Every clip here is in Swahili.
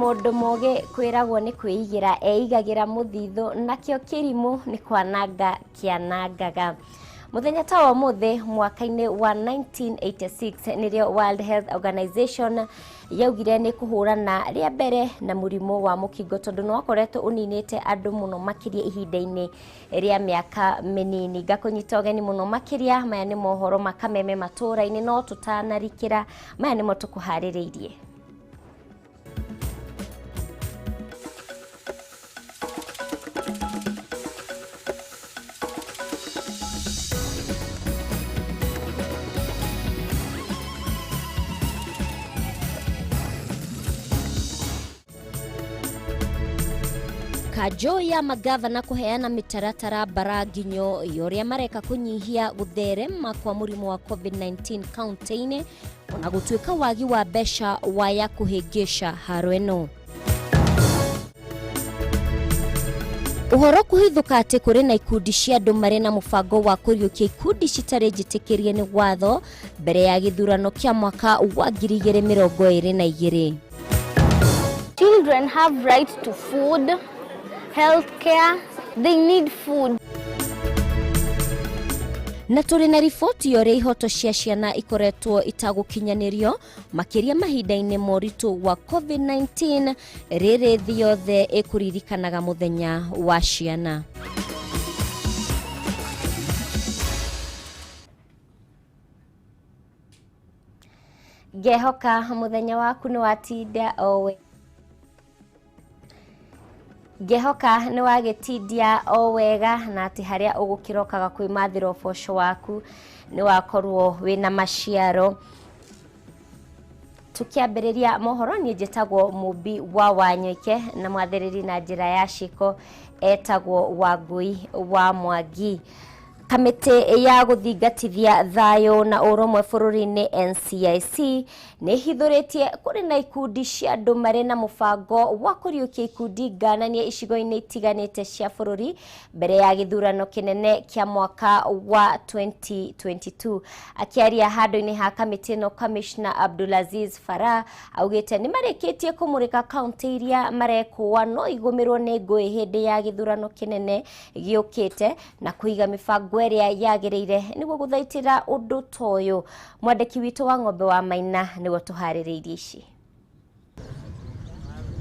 Mundu moge kwiragwo ni kwigira eigagira muthithu nakio kirimu ni kwananga kianangaga. Muthenya ta wa muthe mwaka-ini wa 1986 nirio World Health Organization yaugire ni kuhurana ria mbere na murimu wa mukingo tondu no akoretwo uninite andu muno makiria ihinda-ini ria miaka minini. Ngakunyita ugeni muno makiria maya ni mohoro makameme Matuuraini no tutanarikira maya ni mo tukuhaririirie. Kajo ya magavana kuheana mitaratara baraginyo yoria mareka kunyihia gutherema kwa murimu wa COVID-19 kaunti-ini ona gutuika wagi wa besha waya kuhegesha haro eno. Uhoro kuhithuka ati kuri na ikundi cia andu mari na mubango wa kuriukia ikundi citari njitikirie ni watho mbere ya githurano kia mwaka wa 2022. Children have right to food, healthcare, they need food. Na turi na ripoti yore ihoto cia ciana ikoretwo itagukinyanirio makiria mahinda-ini moritu wa COVID-19 riri thi yothe ikuririkanaga muthenya wa ciana. Gehoka muthenya waku ni watinda owe. Gehoka ni wagetindia o wega na ati haria ugukirokaga kwimathira ubosho waku ni wakorwo wina maciaro. Tukiambiriria mohoro ni njitagwo Mubi wa Wanyoike na mwathiriri na njira ya ciko etagwo Wangui wa Mwangi. Kamete ya guthingatithia thayo na urumwe bururi-ini NCIC ni hithuritie kuri na ikundi cia andu mari na mubango wa kuriukia ikundi ngananie icigo-ini itiganite cia bururi mbere ya githurano kinene kia mwaka wa 2022. Akiaria handu-ini ha kamete no Commissioner Abdulaziz Farah augite ni mareketie kumurika kaunti iria marekuwa no igumirwo ni ngui hindi ya githurano kinene giukite na kuiga mibango ria yagireire niguo guthaitira undu toyo. Mwandiki witu wa Ng'ombe wa Maina niwe tuhaririirie ici.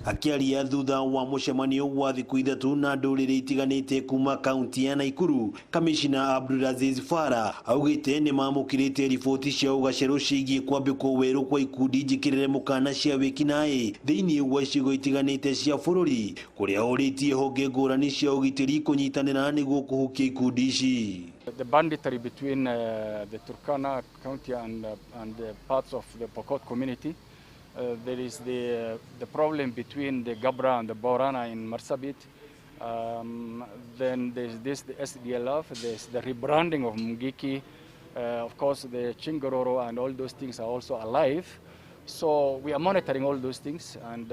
Akiaria thutha wa mucemanio wa thiku ithatu na nduriri itiganite kuma kaunti ya Naikuru, Commissioner Abdulaziz Farah augite ni mamukirite riboti cia ugaceru ciigie kwambikwo weru kwa ikundi njikirire mukana cia wikinae thiini wa icigo itiganite cia bururi kuria uritie honge ngurani cia ugitiri kunyitanira niguo kuhukia ikundi ici. The banditry between the Turkana County and the parts of the Pokot community. There is the problem between the Gabra and the Borana in Marsabit. Then there's the SDLF, there's the rebranding of Mungiki. Of course, the Chingororo and all those things are also alive. So we are monitoring all those things, and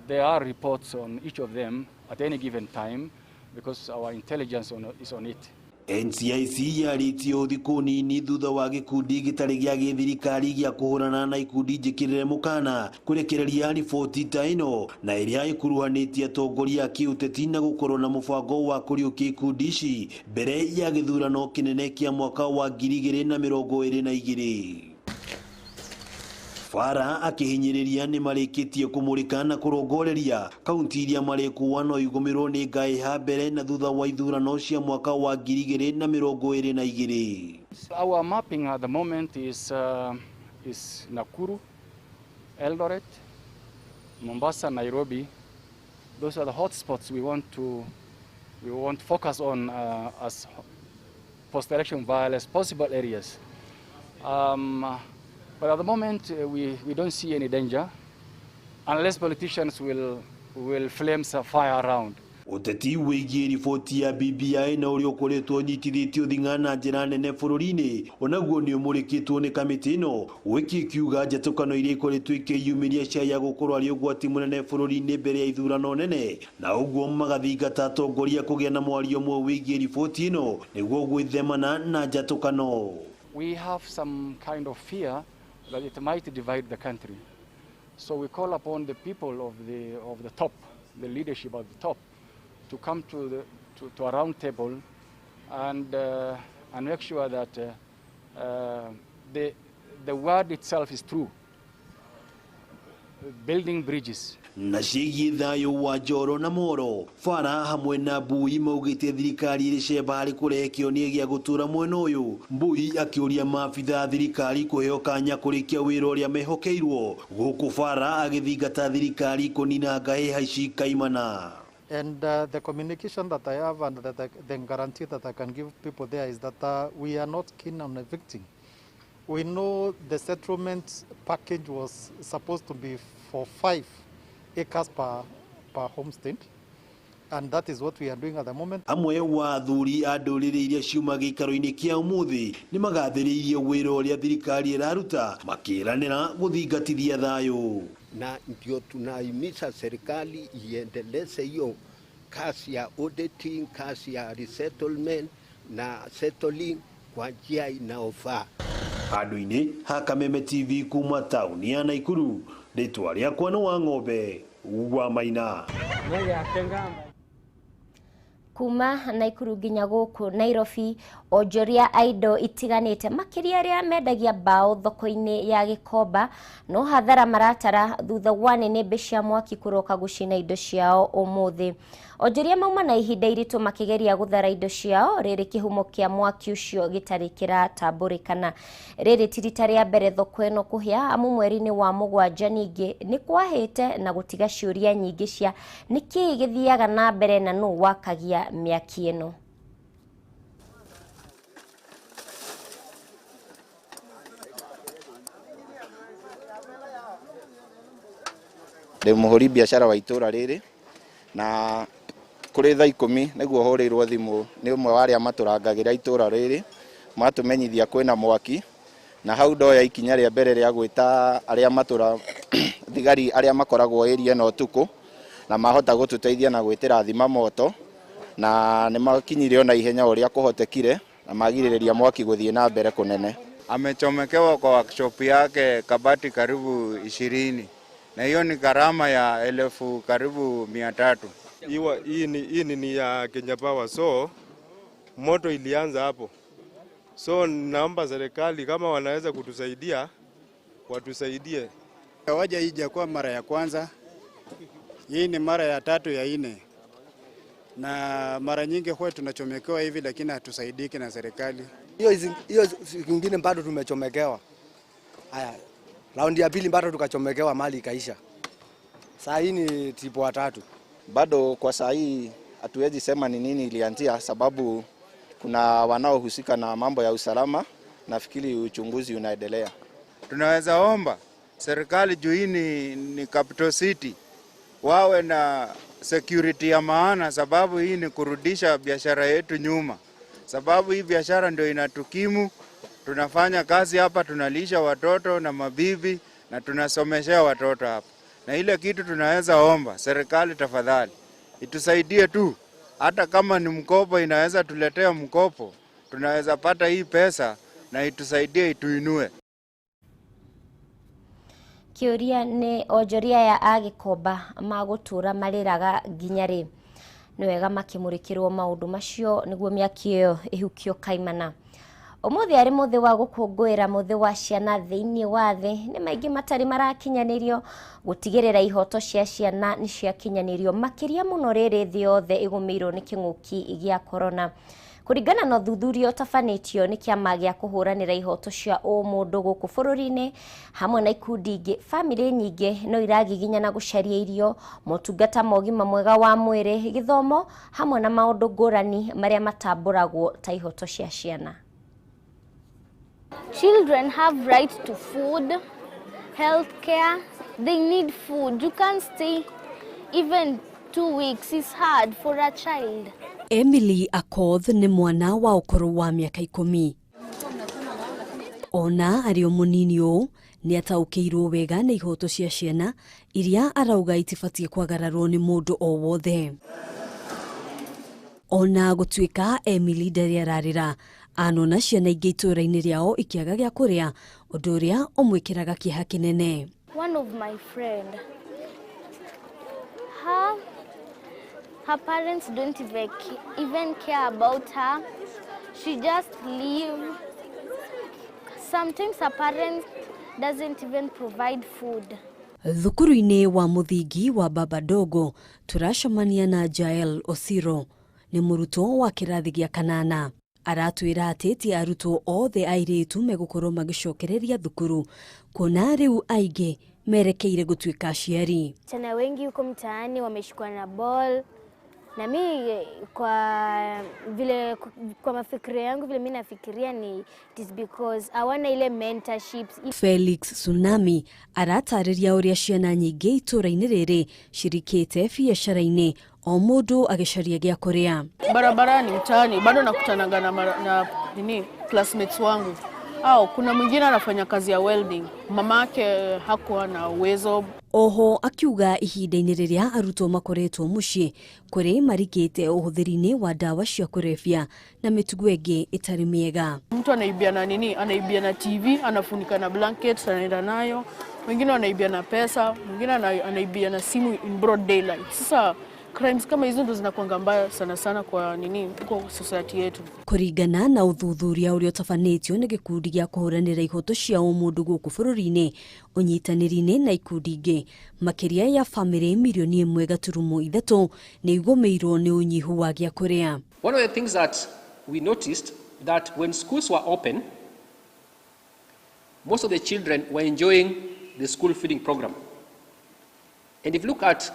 there are reports on each of them at any given time because our intelligence is on it. NCIC yaritie uthiku nini thutha wa gikundi gitari gia githirikari gia kuhurana na ikundi njikirire mukana kurekereria riboti ta ino na iria ikuruhanitie atongoria kiuteti na gukorwo na mubango wa kuriukia ikundi ici mbere ya githurano kinene kia mwaka wa 2022. Farah akihinyiriria ni marikitie kumurika na kurongoreria kaunti iria marekuwa no igumirwo ni ngaiha mbere na thutha wa ithurano cia mwaka wa 2022. Our mapping at the moment is Nakuru, Eldoret, Mombasa, Nairobi. Those are the hotspots we want to focus on as post-election violence possible areas. But at the moment, we don't see any danger unless politicians will flame some fire around. Uteti wigie riboti ya BBI na urio koretwo nyitithitio thingana njira nene bururi-ini onaguo ni umurikitwo ni kamiti ino wikikiuga njatukano iria ikoretwo ikiyumiria cia ya gukorwo ari ugwati munene bururi-ini mbere ya ithurano nene na uguo magathingata atongoria kugia na mwario mwe wigie riboti ino niguo gwithemana na njatukano. We have some kind of fear that it might divide the country. So we call upon the people of the top, the leadership of the top, to come to a round table and make sure that the word itself is true. Building bridges. Na ciĩgiĩ thayũ wa Njoro na Moro, Fara hamwe na Mbui maugĩte thirikari ĩrĩ cemba harĩ kũrehe kĩonia gĩa gũtũũra mwena ũyũ. Mbui akĩũria maabitha thirikari kũheo kanya kũrĩkia wĩra ũrĩa mehokeirwo, gũkũ Fara agĩthingata thirikari kũnina ngahĩha ici kaimana. And the communication that I have and the guarantee that I can give people there is that we are not keen on evicting. We know the settlement package was supposed to be for 5 acres per homestead, and that is what we are doing at the moment. Amwe wa athuri a ndũrĩrĩ iria ciuma gĩikaro-inĩ kĩa ũmũthĩ nĩ magathĩrĩirie wĩra ũrĩa thirikari ĩraruta, makĩĩranĩra gũthingatithia thayũ. Na ndio tunahimiza serikali iendeleze hiyo kazi ya auditing, kazi ya resettlement na settling kwa njia inayofaa. Handũ-inĩ ha Kameme TV kuma taũni ya Naikuru, rĩtwa rĩakwa nĩ wa ng'ombe wa Maina. Kuma Naikuru nginya gũkũ Nairobi, onjoria aindo itiganĩte makĩria arĩa mendagia mbaũ thoko-inĩ ya Gĩkomba no hathara maratara thutha wa nĩnĩmbĩ cia mwaki kũroka gũcina indo ciao ũmũthĩ. Onjoria mauma na ihinda iritũ makĩgeria gũthara indo ciao rĩrĩ kĩhumo kĩa mwaki ũcio gĩtarĩ kĩratambũrĩkana. Rĩrĩ ti rita rĩa mbere thoko ĩno kũhĩa, amu mweri-inĩ wa mũgwanja ningĩ nĩ kwahĩte na gũtiga ciũria nyingĩ cia nĩkĩĩ gĩthiaga na mbere na nũ wakagia mĩaki ĩno. Ndĩ mũhũri biacara wa itũra rĩrĩ na kũrĩ thaa 10 nĩguo hũrĩirwo thimũ nĩ ũmwe wa arĩa matũrangagĩra itũra rĩrĩ, matũmenyithia kwĩna mwaki, na hau ndoya ikinya rĩa mbere rĩa gwĩta arĩa thigari arĩa makoragwo area ĩno ũtukũ, na mahota gũtũteithia na gwĩtĩra thima moto, na nĩ makinyire ona ihenya ũrĩa kũhotekire na magirĩrĩria mwaki gũthiĩ na mbere kũnene. Amechomekewa kwa workshop yake kabati karibu 20, na hiyo ni gharama ya 1000 karibu 300. Hii ni ya Kenya Power, so moto ilianza hapo. So naomba serikali kama wanaweza kutusaidia watusaidie. Waja hii kwa mara ya kwanza, hii ni mara ya 3 ya 4, na mara nyingi huwa tunachomekewa hivi lakini hatusaidiki na serikali. Hiyo nyingine bado tumechomekewa. Haya, raundi ya pili bado tukachomekewa, mali ikaisha. Saa hii ni tipo 3. Bado kwa saa hii hatuwezi sema ni nini ilianzia, sababu kuna wanaohusika na mambo ya usalama, nafikiri uchunguzi unaendelea. Tunaweza omba serikali juu hii ni capital city, wawe na security ya maana, sababu hii ni kurudisha biashara yetu nyuma. Sababu hii biashara ndio inatukimu, tunafanya kazi hapa, tunalisha watoto na mabibi na tunasomeshea watoto hapa. Na ile kitu tunaweza omba serikali, tafadhali itusaidie tu, hata kama ni mkopo inaweza tuletea mkopo, tunaweza pata hii pesa na itusaidie, ituinue. Kĩũria nĩ onjoria ya Agĩkomba magũtũra marĩraga nginya rĩ. Nĩ wega makĩmũrĩkĩrwo maũndũ macio nĩguo mĩaki ĩyo ĩhukio kaimana. Ũmũthĩ arĩ mũthĩ wa gũkũngũĩra mũthĩ wa ciana thĩinĩ wa thĩ, nĩ maingĩ matarĩ marakinyanĩrio gũtigĩrĩra ihoto cia ciana nĩ ciakinyanĩrio, makĩria mũno rĩrĩ thĩ yothe ĩgũmĩirwo nĩ kĩng'ũki gĩa corona. Kũringana na ũthuthuria ũtabanĩtio nĩ kĩama gĩa kũhũranĩra ihoto cia ũmũndũ gũkũ bũrũri-inĩ, hamwe na ikundi ingĩ, famĩlĩ nyingĩ no iragiginyana gũcaria irio, motungata ma ũgima mwega wa mwĩrĩ, gĩthomo, hamwe na maũndũ ngũrani marĩa matambũragwo ta ihoto cia ciana. Children have right to food, health care. They need food. You can't stay even 2 weeks. It's hard for a child. Emily Akoth nĩ mwana wa ũkũrũ wa mĩaka 10. Ona arĩ o mũnini ũũ nĩ ataũkĩirwo wega na ihoto cia ciana iria arauga itibatiĩ kwagararwo nĩ mũndũ o wothe. Ona gũtuĩka Emily ndarĩ ararĩra, anona ciana ingĩ itũra-inĩ rĩao ikĩaga gĩa kũrĩa, ũndũ ũrĩa ũmwĩkĩraga kĩeha kĩnene. One of my friend. Her parents don't even care about her. She just leave. Sometimes her parents doesn't even provide food. Thukuru-inĩ wa mũthingi wa Babadogo turacemania na Jael Osiro nĩ mũrutwo wa kĩrathi gĩa kanana. Aratwĩra atĩ ti arutwo othe airĩtu megũkorwo magĩcokereria thukuru kuona rĩu aingĩ merekeire gũtuĩka aciari. Tena wengi huko mtaani wameshikwa na ball. Na mimi kwa mafikira yangu vile mimi nafikiria ni it is because hawana ile mentorships. Felix Tsunami aratarĩria ũrĩa ciana nyingĩ itũra-inĩ rĩrĩ cirikĩte biacara-inĩ o mũndũ agĩcaria gĩa kũrĩa. Barabarani mtaani bado nakutananga na classmates wangu. Kuna mwingine anafanya kazi ya welding. Mamake hakuwa na uwezo. Oho akiuga ihinda-inĩ rĩrĩa arutwo makoretwo mũciĩ kũrĩ marikĩte ũhũthĩri-inĩ wa ndawa cia kũrebia na mĩtugo ĩngĩ ĩtarĩ mĩega. Mtu anaibia na anaibia na TV, anafunika na blanket, anaenda nayo. Mwingine anaibia na pesa, mwingine anaibia na simu in broad daylight. Sasa crimes kama hizo ndo zinakuanga mbaya sana kwa kwa society yetu. Kũringana na ũthuthuria ũrĩa ũtabanĩtio nĩ gĩkundi gĩa kũhũranĩra ihoto cia mũndũ gũkũ bũrũri-inĩ, ũnyitanĩri-inĩ na ikundi ingĩ, makĩria ya famĩlĩ milioni 1.3 nĩ igũmĩirwo nĩ ũnyihu wa gĩa kũrĩa. One of the things that we noticed that when schools were open, most of the children were enjoying the school feeding program. And if you look at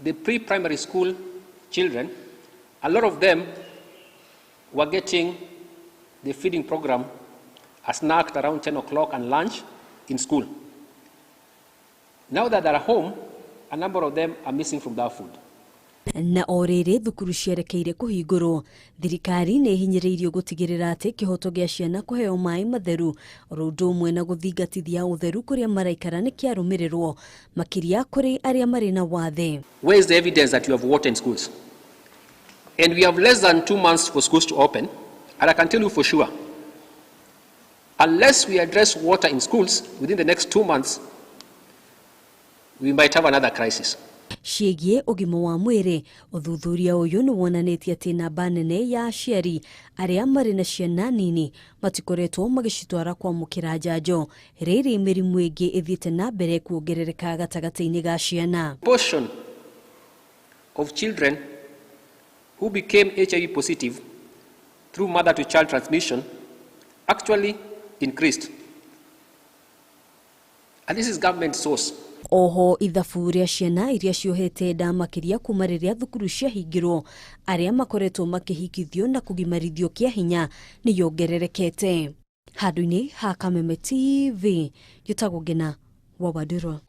the pre-primary school children, a lot of them were getting the feeding program a snack around 10 o'clock and lunch in school. Now that they're home, a number of them are missing from that food. Na orĩrĩ thukuru ciarekeire kũhingũrwo, thirikari nĩ hinyĩrĩirio gũtigĩrĩra atĩ kĩhoto gĩa ciana kũheo maĩ matheru oro ũndũ ũmwe na gũthingatithia ũtheru kũrĩa maraikara nĩ kĩarũmĩrĩrwo makĩria kũrĩ arĩa marĩ na wathe. Where is the evidence that you have water in schools? And we have less than 2 months for schools to open, and I can tell you for sure, unless we address water in schools within the next 2 months, we might have another crisis. Ciĩgiĩ ũgima wa mwĩrĩ, ũthuthuria ũyũ nĩ wonanĩtie atĩ namba nene ya aciari arĩa marĩ na ciana nini matikoretwo magĩcitwara kwamũkĩra njanjo, rĩrĩ mĩrimũ ĩngĩ ĩthiĩte na mbere kuongerereka gatagatĩ-inĩ ga ciana. Portion of children who became HIV positive through mother to child transmission actually increased. And this is government source. Oho ithabu rĩa ciana iria ciohete nda makĩria kuma rĩrĩa thukuru ciahingĩrwo, arĩa makoretwo makĩhikithio na kũgimarithio kĩa hinya nĩ yongererekete. Handũ-inĩ ha Kameme TV, gĩtagwo Ngina wa Waduro.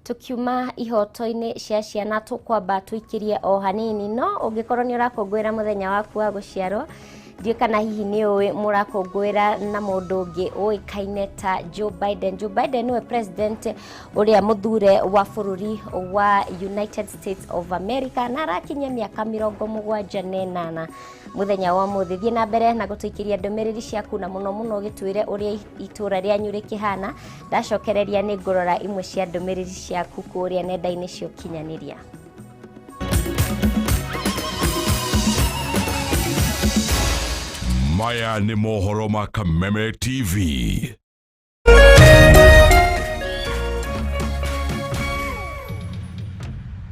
Tukiuma ihoto-inĩ cia ciana tũkwamba tũikĩrie o hanini, no ũngĩkorwo nĩ ũrakũngũĩra mũthenya waku wa gũciarwo, ndiũ kana hihi nĩ ũĩ mũrakũngũĩra na mũndũ ũngĩ ũĩkaine ta Joe Biden. Joe Biden nĩwe president ũrĩa mũthure wa bũrũri wa United States of America na arakinyia mĩaka 78. Mũthenya wa mũthĩ thiĩ na mbere na gũtũikĩria ndũmĩrĩri ciaku na mũno ũgĩtwĩre ũrĩa itũra rĩanyu rĩkĩhana. Ndacokereria nĩ ngũrora imwe cia ndũmĩrĩri ciaku kũrĩa nenda-inĩ cia ũkinyanĩria. Maya ni mohoro ma Kameme TV.